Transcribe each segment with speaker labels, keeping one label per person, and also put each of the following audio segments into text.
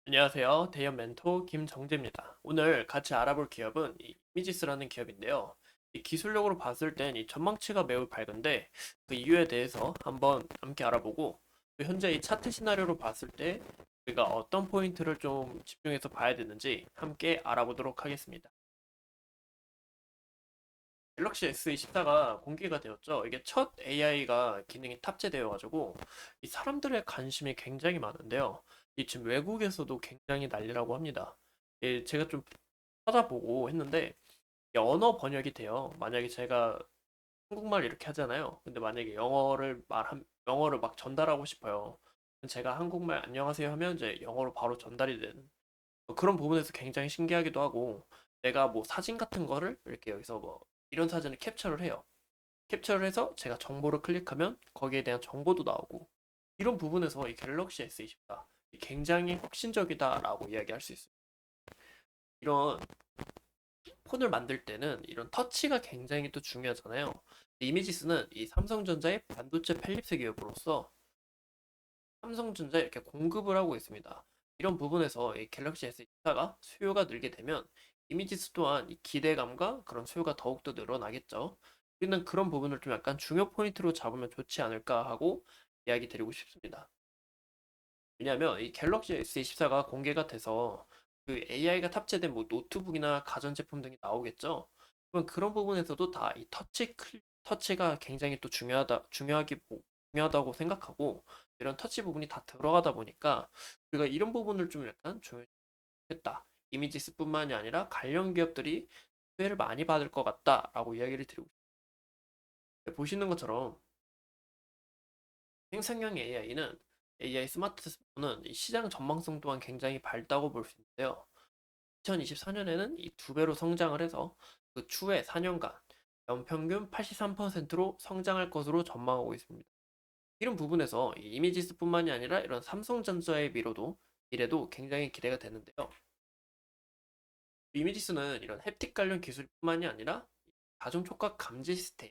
Speaker 1: 안녕하세요. 대형 멘토 김정재입니다. 오늘 같이 알아볼 기업은 이 이미지스라는 기업인데요. 이 기술력으로 봤을 땐 이 전망치가 매우 밝은데 그 이유에 대해서 한번 함께 알아보고 또 현재 이 차트 시나리오로 봤을 때 우리가 어떤 포인트를 좀 집중해서 봐야 되는지 함께 알아보도록 하겠습니다. 갤럭시 S24가 공개가 되었죠. 이게 첫 AI가 기능이 탑재되어가지고 이 사람들의 관심이 굉장히 많은데요. 이 지금 외국에서도 굉장히 난리라고 합니다. 예, 제가 좀 찾아보고 했는데 이게 언어 번역이 돼요. 만약에 제가 한국말 이렇게 하잖아요. 근데 만약에 영어를 막 전달하고 싶어요. 제가 한국말 안녕하세요 하면 이제 영어로 바로 전달이 되는 그런 부분에서 굉장히 신기하기도 하고 내가 뭐 사진 같은 거를 이렇게 여기서 뭐 이런 사진을 캡처를 해요. 캡처를 해서 제가 정보를 클릭하면 거기에 대한 정보도 나오고 이런 부분에서 이 갤럭시 S24 굉장히 혁신적이다라고 이야기할 수 있어요. 이런 폰을 만들 때는 이런 터치가 굉장히 또 중요하잖아요. 이미지스는 이 삼성전자의 반도체 펠립스 기업으로서 삼성전자에 이렇게 공급을 하고 있습니다. 이런 부분에서 이 갤럭시 S24가 수요가 늘게 되면 이미지스 또한 이 기대감과 그런 수요가 더욱더 늘어나겠죠. 우리는 그런 부분을 좀 약간 중요 포인트로 잡으면 좋지 않을까 하고 이야기 드리고 싶습니다. 왜냐하면 이 갤럭시 S24가 공개가 돼서 그 AI가 탑재된 뭐 노트북이나 가전제품 등이 나오겠죠. 그럼 그런 부분에서도 다 이 터치가 굉장히 또 중요하다고 생각하고 이런 터치 부분이 다 들어가다 보니까 우리가 이런 부분을 좀 약간 조율했다. 이미지스뿐만이 아니라 관련 기업들이 수혜를 많이 받을 것 같다라고 이야기를 드리고 싶어요. 보시는 것처럼 생성형 AI는 AI 스마트폰은 이 시장 전망성 또한 굉장히 밝다고 볼 수 있는데요. 2024년에는 이 두 배로 성장을 해서 그 추후에 4년간 연평균 83%로 성장할 것으로 전망하고 있습니다. 이런 부분에서 이 이미지스뿐만이 아니라 이런 삼성전자의 미래도 굉장히 기대가 되는데요. 이미지스는 이런 햅틱 관련 기술뿐만이 아니라 다중 촉각 감지 시스템,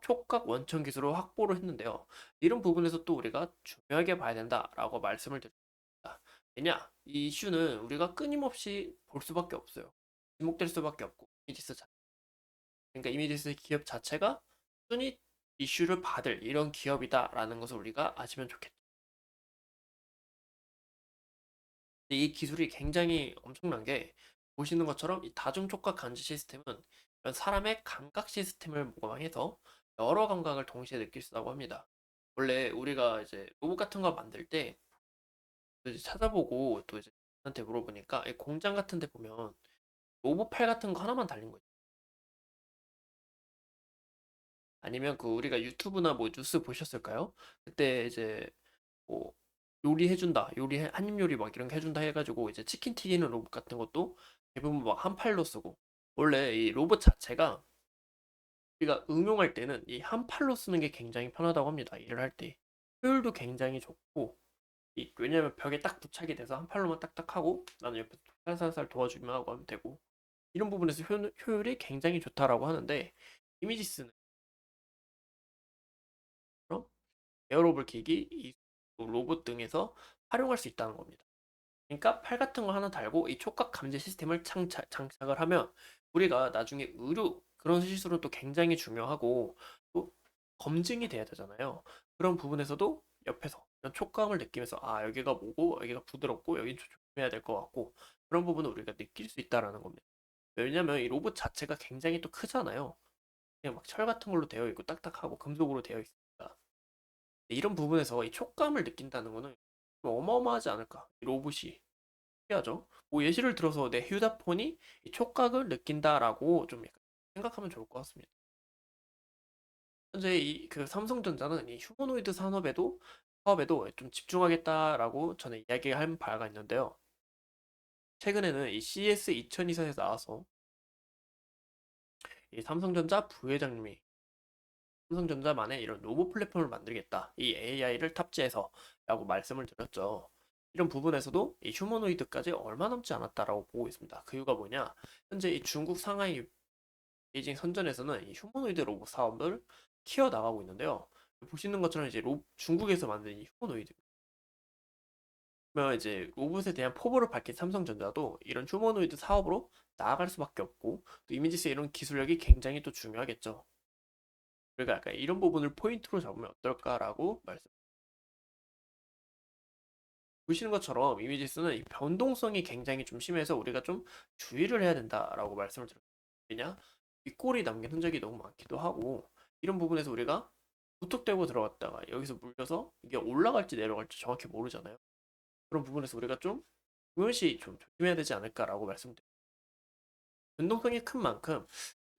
Speaker 1: 촉각 원천 기술을 확보를 했는데요. 이런 부분에서 또 우리가 중요하게 봐야 된다라고 말씀을 드립니다. 왜냐? 이 이슈는 우리가 끊임없이 볼 수밖에 없어요. 지목될 수밖에 없고, 그러니까 이미지스 기업 자체가 꾸준히 이슈를 받을 이런 기업이다라는 것을 우리가 아시면 좋겠죠. 이 기술이 굉장히 엄청난 게 보시는 것처럼 이 다중촉각 감지 시스템은 이런 사람의 감각 시스템을 모방해서 여러 감각을 동시에 느낄 수 있다고 합니다. 원래 우리가 이제 로봇 같은 거 만들 때 이제 찾아보고 또 이제 한테 물어보니까 이 공장 같은 데 보면 로봇 팔 같은 거 하나만 달린 거죠. 아니면 그 우리가 유튜브나 뭐 뉴스 보셨을까요? 그때 이제 뭐 요리해준다, 한입 요리 막 이런 거 해준다 해가지고 이제 치킨 튀기는 로봇 같은 것도 대부분 막 한 팔로 쓰고 원래 이 로봇 자체가 우리가 응용할 때는 이 한 팔로 쓰는 게 굉장히 편하다고 합니다. 일을 할 때. 효율도 굉장히 좋고 왜냐면 벽에 딱 부착이 돼서 한 팔로만 딱딱 하고 나는 옆에서 살살살 도와주기만 하고 하면 되고 이런 부분에서 효율이 굉장히 좋다라고 하는데 이미지스는 에어로블 기기, 이 로봇 등에서 활용할 수 있다는 겁니다. 그러니까 팔 같은 거 하나 달고 이 촉각 감지 시스템을 장착을 하면 우리가 나중에 의료 그런 시술은 또 굉장히 중요하고 또 검증이 돼야 되잖아요. 그런 부분에서도 옆에서 이런 촉감을 느끼면서 아 여기가 뭐고 여기가 부드럽고 여기 조심해야 될 것 같고 그런 부분을 우리가 느낄 수 있다라는 겁니다. 왜냐면 이 로봇 자체가 굉장히 또 크잖아요. 그냥 막 철 같은 걸로 되어 있고 딱딱하고 금속으로 되어 있으니까 이런 부분에서 이 촉감을 느낀다는 거는 좀 어마어마하지 않을까? 이 로봇이 해야죠. 뭐 예시를 들어서 내 휴대폰이 이 촉각을 느낀다라고 좀 약간 생각하면 좋을 것 같습니다. 현재 이 그 삼성전자는 이 휴머노이드 사업에도 좀 집중하겠다라고 전에 이야기한 바가 있는데요. 최근에는 이 CS 2024에서 나와서 이 삼성전자 부회장님이 삼성전자만의 이런 로봇 플랫폼을 만들겠다. 이 AI를 탑재해서라고 말씀을 드렸죠. 이런 부분에서도 이 휴머노이드까지 얼마 남지 않았다라고 보고 있습니다. 그 이유가 뭐냐? 현재 이 중국 상하이 베이징 선전에서는 이 휴머노이드 로봇 사업을 키워 나가고 있는데요. 보시는 것처럼 이제 중국에서 만든 이 휴머노이드 그러면 이제 로봇에 대한 포부를 밝힌 삼성전자도 이런 휴머노이드 사업으로 나아갈 수밖에 없고 또 이미지스의 이런 기술력이 굉장히 또 중요하겠죠. 그러니까 약간 이런 부분을 포인트로 잡으면 어떨까라고 말씀. 보시는 것처럼 이미지스는 이 변동성이 굉장히 좀 심해서 우리가 좀 주의를 해야 된다라고 말씀을 드렸거든요. 왜냐? 윗골이 남긴 흔적이 너무 많기도 하고 이런 부분에서 우리가 무턱대고 들어갔다가 여기서 물려서 이게 올라갈지 내려갈지 정확히 모르잖아요. 그런 부분에서 우리가 좀 중요시 좀 조심해야 되지 않을까라고 말씀드립니다. 변동성이 큰 만큼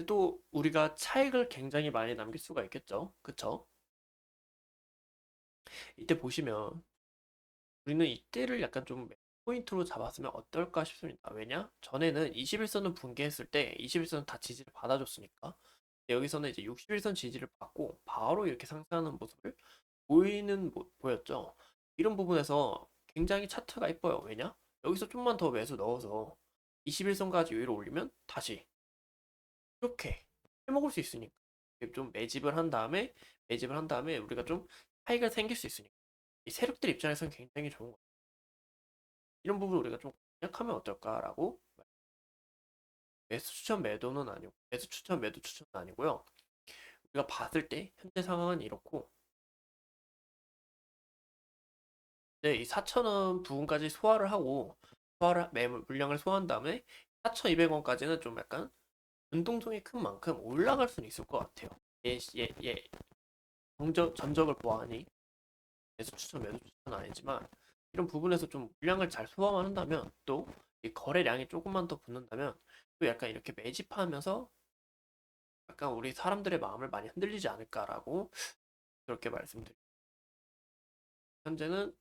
Speaker 1: 또 우리가 차익을 굉장히 많이 남길 수가 있겠죠. 그쵸? 이때 보시면 우리는 이때를 약간 좀 포인트로 잡았으면 어떨까 싶습니다. 왜냐? 전에는 21선을 붕괴했을 때 21선은 다 지지를 받아줬으니까 여기서는 이제 61선 지지를 받고 바로 이렇게 상승하는 모습을 보였죠. 이런 부분에서 굉장히 차트가 이뻐요. 왜냐? 여기서 좀만 더 매수 넣어서 21선까지 위로 올리면 다시 이렇게 해먹을 수 있으니까 좀 매집을 한 다음에 우리가 좀 차이가 생길 수 있으니까 이 세력들 입장에서는 굉장히 좋은 거예요. 이런 부분 우리가 좀 공략하면 어떨까라고. 매수 추천 매도는 아니고 매수 추천 매도 추천은 아니고요. 우리가 봤을 때 현재 상황은 이렇고 네, 이 4,000원 부분까지 소화를 하고 매물 물량을 소화한 다음에 4,200원까지는 좀 약간 변동성이 큰 만큼 올라갈 수는 있을 것 같아요. 예, 전적을 보아하니 매수 추천 매도 추천은 아니지만 이런 부분에서 좀 물량을 잘 소화만 한다면 또 이 거래량이 조금만 더 붙는다면 또 약간 이렇게 매집하면서 약간 우리 사람들의 마음을 많이 흔들리지 않을까라고 그렇게 말씀드립니다. 현재는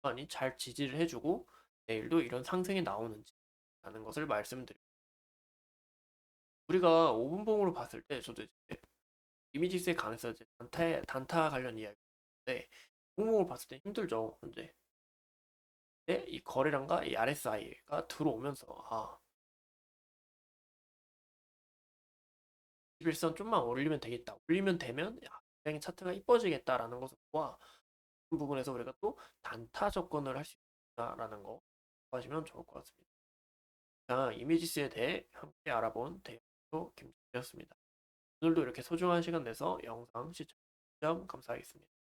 Speaker 1: 많이 잘 지지를 해주고 내일도 이런 상승이 나오는지 라는 것을 말씀드립니다. 우리가 5분봉으로 봤을 때 저도 이제 이미지스에 관해서 이제 단타 관련 이야기인데 5분봉으로 봤을 때 힘들죠. 현재 이 거래량과 이 RSI가 들어오면서 11선 좀만 올리면 되겠다. 올리면 되면 굉장히 차트가 이뻐지겠다라는 것을 보아 그 부분에서 우리가 또 단타 접근을 할 수 있다라는 거 하시면 좋을 것 같습니다. 자, 이미지스에 대해 함께 알아본 대표 김준이었습니다. 오늘도 이렇게 소중한 시간 내서 영상 시청 감사하겠습니다.